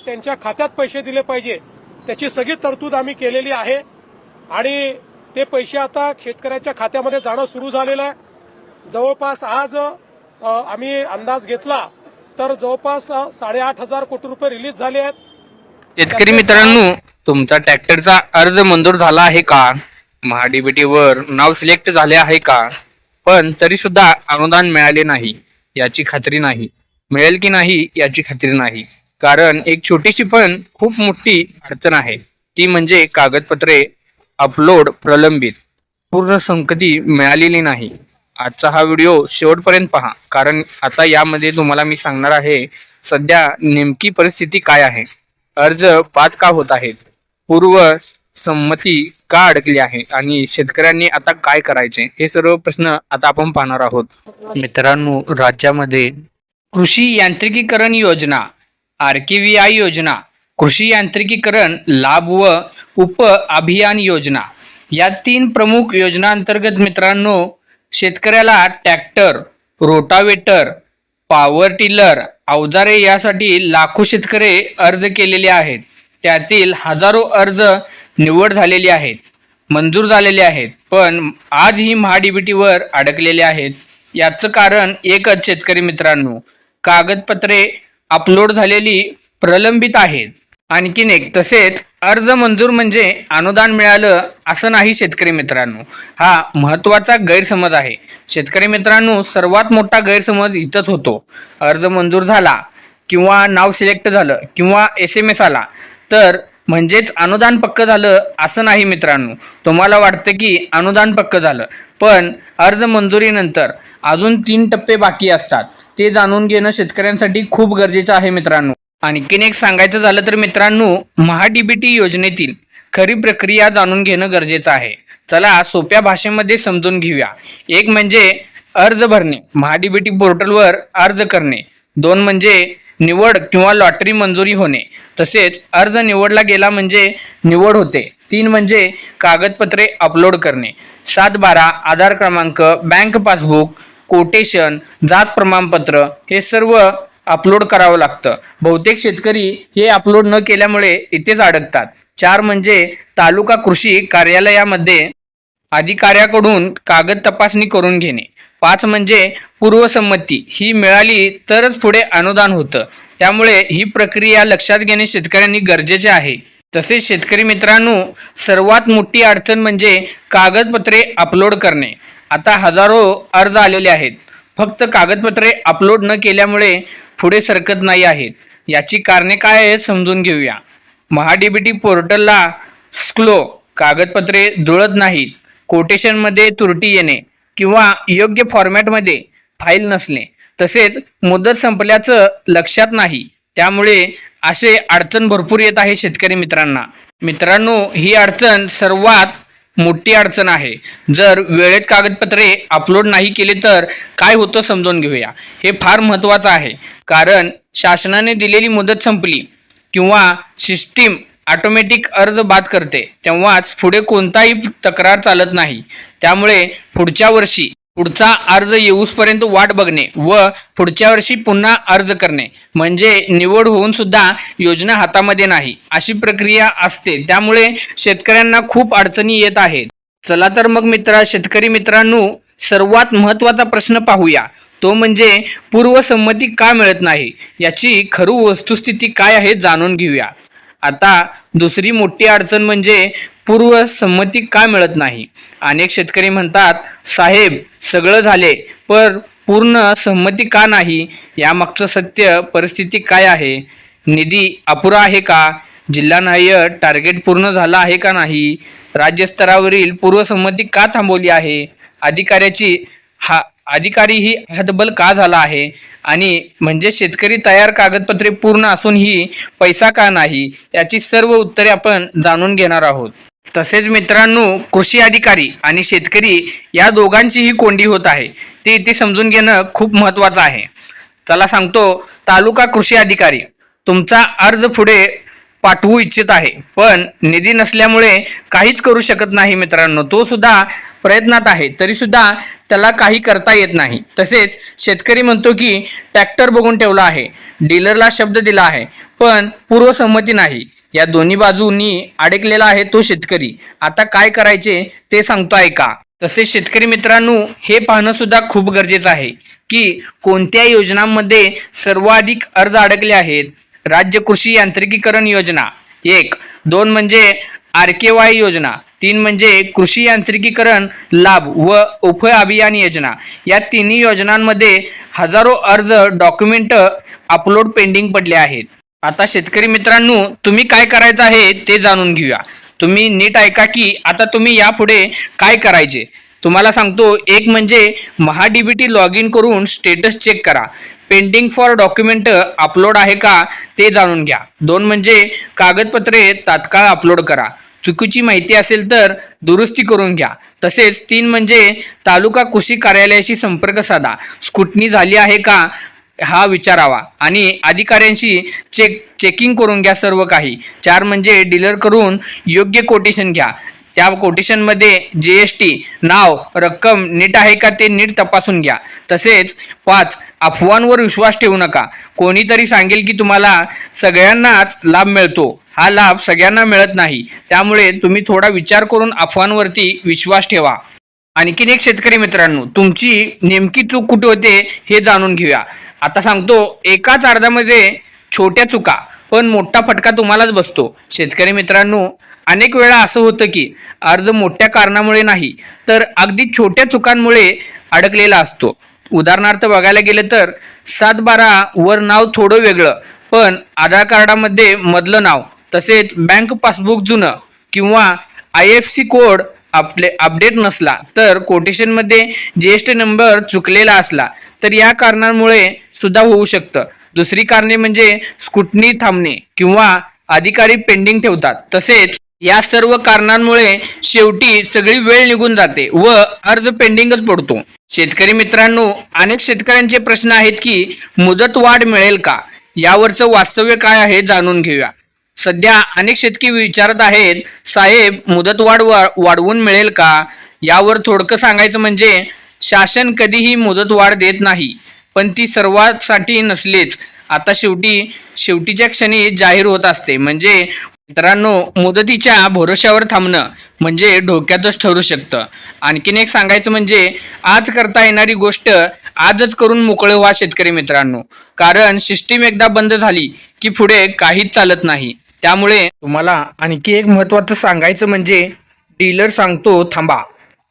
त्यांच्या खात्यात पैसे दिले पाहिजे त्याची सगळी तरतूद आम्ही केलेली आहे आणि ते पैसे आता शेतकऱ्यांच्या खात्यामध्ये जाणं सुरू झालेलं आहे। जवळपास आज आम्ही अंदाज घेतला तर जवळपास 8,500 कोटी रुपये रिलीज झाले आहेत। शेतकरी मित्रांनो, तुमचा ट्रॅक्टरचा अर्ज मंजूर झाला आहे का? महाडीबीटी वर नाव सिलेक्ट झाले आहे का? पण तरी सुद्धा अनुदान मिळाले नाही याची खात्री नाही, मिळेल की नाही याची खात्री नाही, कारण एक छोटीशी पण खूप मोठी अडचण आहे, ती म्हणजे कागदपत्रे अपलोड प्रलंबित, पूर्ण संमती मिळालेली नाही। आजचा हा व्हिडिओ शेवटपर्यंत पहा, कारण आता यामध्ये तुम्हाला मी सांगणार आहे सध्या नेमकी परिस्थिती काय आहे, अर्ज बाद का होत आहेत, पूर्व संमती का अडकली आहे आणि शेतकऱ्यांनी आता काय करायचे, हे सर्व प्रश्न आता आपण पाहणार आहोत। मित्रांनो, राज्यामध्ये कृषी यांत्रिकीकरण योजना, RKVI योजना, कृषी यांत्रिकीकरण लाभ व उप अभियान योजना या 3 प्रमुख योजनांतर्गत मित्रांनो शेतकऱ्याला ट्रॅक्टर, रोटावेटर, पॉवर टिलर, अवजारे यासाठी लाखो शेतकरी अर्ज केलेले आहेत। त्यातील हजारो अर्ज निवड झालेले आहेत, मंजूर झालेले आहेत, पण आजही महाडीबीटीवर अडकलेले आहेत। याचं कारण एकच शेतकरी मित्रांनो, कागदपत्रे अपलोड झालेली प्रलंबित आहेत। आणखीन एक, तसेच अर्ज मंजूर म्हणजे अनुदान मिळालं असं नाही शेतकरी मित्रांनो, हा महत्त्वाचा गैरसमज आहे। शेतकरी मित्रांनो, सर्वात मोठा गैरसमज इथंच होतो, अर्ज मंजूर झाला किंवा नाव सिलेक्ट झालं किंवा SMS आला तर म्हणजेच अनुदान पक्क झालं असं नाही मित्रांनो। तुम्हाला वाटतं की अनुदान पक्क झालं, पण अर्ज मंजुरीनंतर अजून 3 टप्पे बाकी असतात, ते जाणून घेणं शेतकऱ्यांसाठी खूप गरजेचं आहे मित्रांनो। आणखीन एक सांगायचं झालं तर मित्रांनो, महाडीबीटी योजनेतील खरी प्रक्रिया जाणून घेणं गरजेचं आहे। चला सोप्या भाषेमध्ये समजून घेऊया। एक म्हणजे अर्ज भरणे, महाडीबीटी पोर्टलवर अर्ज करणे। 2 म्हणजे निवड किंवा लॉटरी मंजुरी होणे, तसेच अर्ज निवडला गेला म्हणजे निवड होते। 3 म्हणजे कागदपत्रे अपलोड करणे, 7/12, आधार क्रमांक, बँक पासबुक, कोटेशन, जात प्रमाणपत्र हे सर्व अपलोड करावं लागतं। बहुतेक शेतकरी हे अपलोड न केल्यामुळे इथेच अडकतात। 4 म्हणजे तालुका कृषी कार्यालयामध्ये अधिकाऱ्याकडून कागद तपासणी करून घेणे। 5 म्हणजे पूर्वसंमती, ही मिळाली तरच पुढे अनुदान होतं, त्यामुळे ही प्रक्रिया लक्षात घेणे शेतकऱ्यांनी गरजेचे आहे। तसेच शेतकरी मित्रांनो, सर्वात मोठी अडचण म्हणजे कागदपत्रे अपलोड करणे। आता हजारो अर्ज आलेले आहेत, फक्त कागदपत्रे अपलोड न केल्यामुळे पुढे सरकत नाही आहेत। याची कारणे काय आहेत समजून घेऊया। महाडीबीटी पोर्टलला स्लो, कागदपत्रे जुळत नाहीत, कोटेशनमध्ये त्रुटी येणे किंवा योग्य फॉर्मॅटमध्ये फाईल नसणे, तसेच मुदत संपल्याचं लक्षात नाही, त्यामुळे असे अडचण भरपूर येत आहे शेतकरी मित्रांनो, ही अडचण सर्वात मोठी अडचण आहे। जर वेळेत कागदपत्रे अपलोड नाही केले तर काय होतं समजून घेऊया। हे फार महत्त्वाचं आहे, कारण शासनाने दिलेली मुदत संपली किंवा सिस्टीम ऑटोमॅटिक अर्ज बाद करते तेव्हाच पुढे कोणताही तक्रार चालत नाही। त्यामुळे पुढचा अर्ज येऊसपर्यंत वाट बघणे व पुढच्या वर्षी पुन्हा अर्ज करणे म्हणजे निवड होऊन सुद्धा योजना हातामध्ये नाही अशी प्रक्रिया असते। त्यामुळे शेतकऱ्यांना खूप अडचणी येत आहेत। चला तर मग शेतकरी मित्रांनो, सर्वात महत्त्वाचा प्रश्न पाहूया, तो म्हणजे पूर्वसंमती का मिळत नाही, याची खरी वस्तुस्थिती काय आहे जाणून घेऊया। आता दुसरी मोठी अडचण म्हणजे पूर्वसंमती का मिळत नाही। अनेक शेतकरी म्हणतात, साहेब सगळं झाले पण पूर्ण संमती का नाही, यामागचं सत्य परिस्थिती काय आहे, निधी अपुरा आहे का, जिल्हानिहाय टार्गेट पूर्ण झाला आहे का नाही, राज्यस्तरावरील पूर्वसंमती का थांबवली आहे, अधिकारी ही हतबल का झाला आहे, आणि म्हणजे शेतकरी तयार कागदपत्रे पूर्ण असूनही पैसा का नाही, याची सर्व उत्तरे आपण जाणून घेणार आहोत। तसेच मित्रांनो, कृषी अधिकारी आणि शेतकरी या दोघांचीही कोंडी होत आहे, ते इथे समजून घेणं खूप महत्त्वाचं आहे। चला सांगतो। तालुका कृषी अधिकारी तुमचा अर्ज पुढे पाठवू इच्छित आहे, पण निधी नसल्यामुळे काहीच करू शकत नाही मित्रांनो। तो सुद्धा प्रयत्नात आहे, तरी सुद्धा त्याला काही करता येत नाही। तसेच शेतकरी म्हणतो की ट्रॅक्टर बघून ठेवला आहे, डीलरला शब्द दिला आहे, पण पूर्वसंमती नाही. या दोन्ही बाजूंनी अडकलेला आहे तो शेतकरी. आता काय करायचे ते सांगतो ऐका. तसेच शेतकरी मित्रांनो, हे पाहणं सुद्धा खूप गरजेचं आहे की कोणत्या योजनांमध्ये सर्वाधिक अर्ज अडकले आहेत. राज्य कृषी यांत्रिकीकरण योजना 1, 2 म्हणजे RKY योजना, 3 म्हणजे कृषी यांत्रिकीकरण लाभ व उप अभियान योजना. या तिन्ही योजनांमध्ये हजारो अर्ज डॉक्युमेंट अपलोड पेंडिंग पडले आहेत. आता शेतकरी मित्रांनो, तुम्ही काय करायचं आहे ते जाणून घेऊया. तुम्ही नीट ऐका की आता तुम्ही यापुढे काय करायचे तुम्हाला सांगतो. एक म्हणजे महाडीबीटी लॉग इन करून स्टेटस चेक करा. पेंडिंग फॉर डॉक्युमेंट अपलोड आहे का ते जाणून घ्या. 2 म्हणजे कागदपत्रे तात्काळ अपलोड करा. चुकीची माहिती असेल तर दुरुस्ती करून घ्या. तसेच 3 म्हणजे तालुका कृषी कार्यालयाशी संपर्क साधा. स्क्रुटनी झाली आहे का हा विचारावा आणि अधिकाऱ्यांशी चेकिंग करून घ्या सर्व काही. 4 म्हणजे डीलर करून योग्य कोटेशन घ्या. त्या कोटेशनमध्ये GST नाव रक्कम नीट आहे का ते नीट तपासून घ्या. तसेच 5 अफवांवर विश्वास ठेवू नका. कोणीतरी सांगेल की तुम्हाला सगळ्यांनाच लाभ मिळतो. हा लाभ सगळ्यांना मिळत नाही. त्यामुळे तुम्ही थोडा विचार करून अफवांवरती विश्वास ठेवा. आणखीन एक शेतकरी मित्रांनो, तुमची नेमकी चूक कुठे होते हे जाणून घेऊया. आता सांगतो, एकाच अर्जामध्ये छोट्या चुका पण मोठा फटका तुम्हालाच बसतो. शेतकरी मित्रांनो, अनेक वेळा असं होतं की अर्ज मोठ्या कारणामुळे नाही तर अगदी छोट्या चुकांमुळे अडकलेला असतो. उदाहरणार्थ बघायला गेलं तर 7/12 वर नाव थोडं वेगळं पण आधार कार्डामध्ये मधलं नाव, तसेच बँक पासबुक जुनं किंवा IFSC कोड अपडेट नसला तर कोटेशनमध्ये GST नंबर चुकलेला असला तर या कारणांमुळे सुद्धा होऊ शकतं. दुसरी कारणे म्हणजे स्क्रुटनी थांबणे किंवा अधिकारी पेंडिंग ठेवतात. तसेच या सर्व कारणांमुळे शेवटी सगळी वेळ निघून जाते व अर्ज पेंडिंगच पडतो. शेतकरी मित्रांनो, अनेक शेतकऱ्यांचे प्रश्न आहेत की मुदतवाढ मिळेल का. यावरचं वास्तव्य काय आहे जाणून घेऊया. सध्या अनेक शेतकरी विचारत आहेत, साहेब मुदतवाढ वाढवून मिळेल का. यावर थोडकं सांगायचं म्हणजे शासन कधीही मुदतवाढ देत नाही, पण ती सर्वांसाठी नसलेच आता शेवटीच्या क्षणी जाहीर होत असते. म्हणजे मित्रांनो, मुदतीच्या भरोश्यावर थांबणं म्हणजे धोक्यातच ठरू शकतं. आणखीन एक सांगायचं म्हणजे आज करता येणारी गोष्ट आजच करून मोकळे व्हा शेतकरी मित्रांनो. कारण सिस्टीम एकदा बंद झाली की पुढे काहीच चालत नाही. त्यामुळे तुम्हाला आणखी एक महत्त्वाचं सांगायचं म्हणजे डीलर सांगतो थांबा.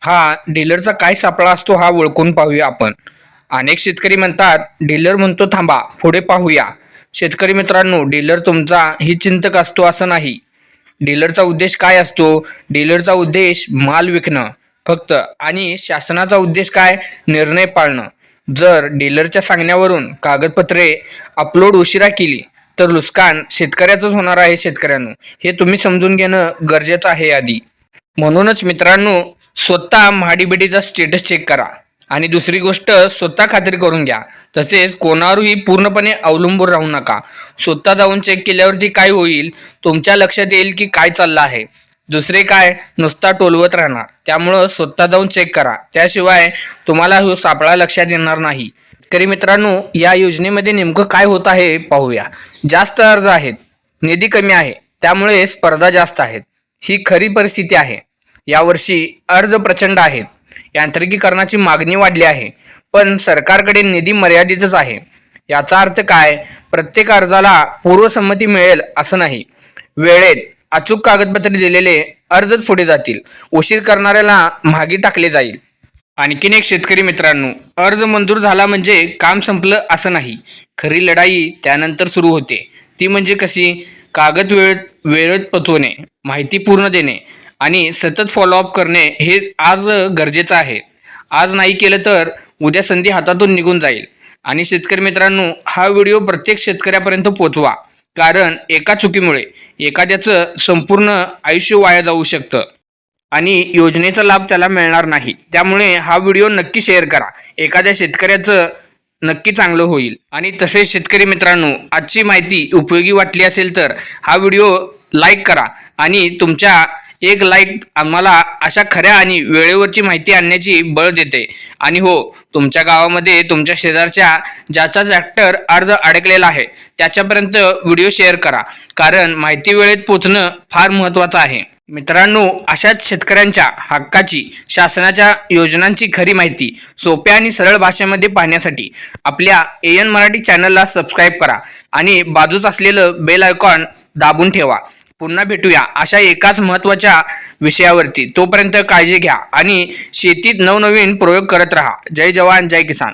हा डीलरचा काय सापळा असतो हा ओळखून पाहूया आपण. अनेक शेतकरी म्हणतात डीलर म्हणतो थांबा पुढे पाहूया. शेतकरी मित्रांनो, डीलर तुमचा ही चिंतक असतो असं नाही. डीलरचा उद्देश काय असतो. डीलरचा उद्देश माल विकणं फक्त, आणि शासनाचा उद्देश काय, निर्णय पाळणं. जर डीलरच्या सांगण्यावरून कागदपत्रे अपलोड उशिरा केली तर नुकसान शेतकऱ्याचंच होणार आहे. शेतकऱ्यांनो, हे तुम्ही समजून घेणं गरजेचं आहे आधी. म्हणूनच मित्रांनो, स्वतः महाडीबीटीचा स्टेटस चेक करा आणि दुसरी गोष्ट स्वतः खात्री करून घ्या. तसेच कोणावरही पूर्णपणे अवलंबून राहू नका. स्वतः जाऊन चेक केल्यावरती काय होईल, तुमच्या लक्षात येईल की काय चाललं आहे. दुसरे काय नुसता टोलवत राहणार. त्यामुळं स्वतः जाऊन चेक करा. त्याशिवाय तुम्हाला हा सापळा लक्षात येणार नाही. शेतकरी मित्रांनो, या योजनेमध्ये नेमकं काय होत आहे पाहूया. जास्त अर्ज आहेत, निधी कमी आहे, त्यामुळे स्पर्धा जास्त आहेत. ही खरी परिस्थिती आहे. यावर्षी अर्ज प्रचंड आहेत. यांत्रिकीकरणाची मागणी वाढली आहे, पण सरकारकडे निधी मर्यादितच आहे. याचा अर्थ काय, प्रत्येक अर्जाला पूर्वसंमती मिळेल असं नाही. वेळेत अचूक कागदपत्रे दिलेले अर्जच पुढे जातील. उशीर करणाऱ्याला मागे टाकले जाईल. आणखीन एक शेतकरी मित्रांनो, अर्ज मंजूर झाला म्हणजे काम संपलं असं नाही. खरी लढाई त्यानंतर सुरू होते. ती म्हणजे कशी, कागद वेळेत पोचवणे, माहिती पूर्ण देणे आणि सतत फॉलोअप करणे हे आज गरजेचं आहे. आज नाही केलं तर उद्या संधी हातातून निघून जाईल. आणि शेतकरी मित्रांनो, हा व्हिडिओ प्रत्येक शेतकऱ्यापर्यंत पोहोचवा. कारण एका चुकीमुळे एखाद्याचं संपूर्ण आयुष्य वाया जाऊ शकतं आणि योजनेचा लाभ त्याला मिळणार नाही. त्यामुळे हा व्हिडिओ नक्की शेअर करा. एखाद्या शेतकऱ्याचं नक्की चांगलं होईल. आणि तसेच शेतकरी मित्रांनो, आजची माहिती उपयोगी वाटली असेल तर हा व्हिडिओ लाईक करा आणि तुमच्या एक लाईक आम्हाला अशा खऱ्या आणि वेळेवरची माहिती आणण्याची बळ देते. आणि हो, तुमच्या गावामध्ये तुमच्या शेजारच्या ज्याचा ट्रॅक्टर अर्ज अडकलेला आहे त्याच्यापर्यंत व्हिडिओ शेअर करा, कारण माहिती वेळेत पोहोचणं फार महत्त्वाचं आहे. मित्रांनो, अशाच शेतकऱ्यांच्या हक्काची शासनाच्या योजनांची खरी माहिती सोप्या आणि सरळ भाषेमध्ये पाहण्यासाठी आपल्या AN मराठी चॅनलला सबस्क्राईब करा आणि बाजूच असलेलं बेल आयकॉन दाबून ठेवा. पुन्हा भेटूया अशा एकाच महत्त्वाच्या विषयावरती. तोपर्यंत काळजी घ्या आणि शेतीत नवनवीन प्रयोग करत राहा. जय जवान, जय किसान.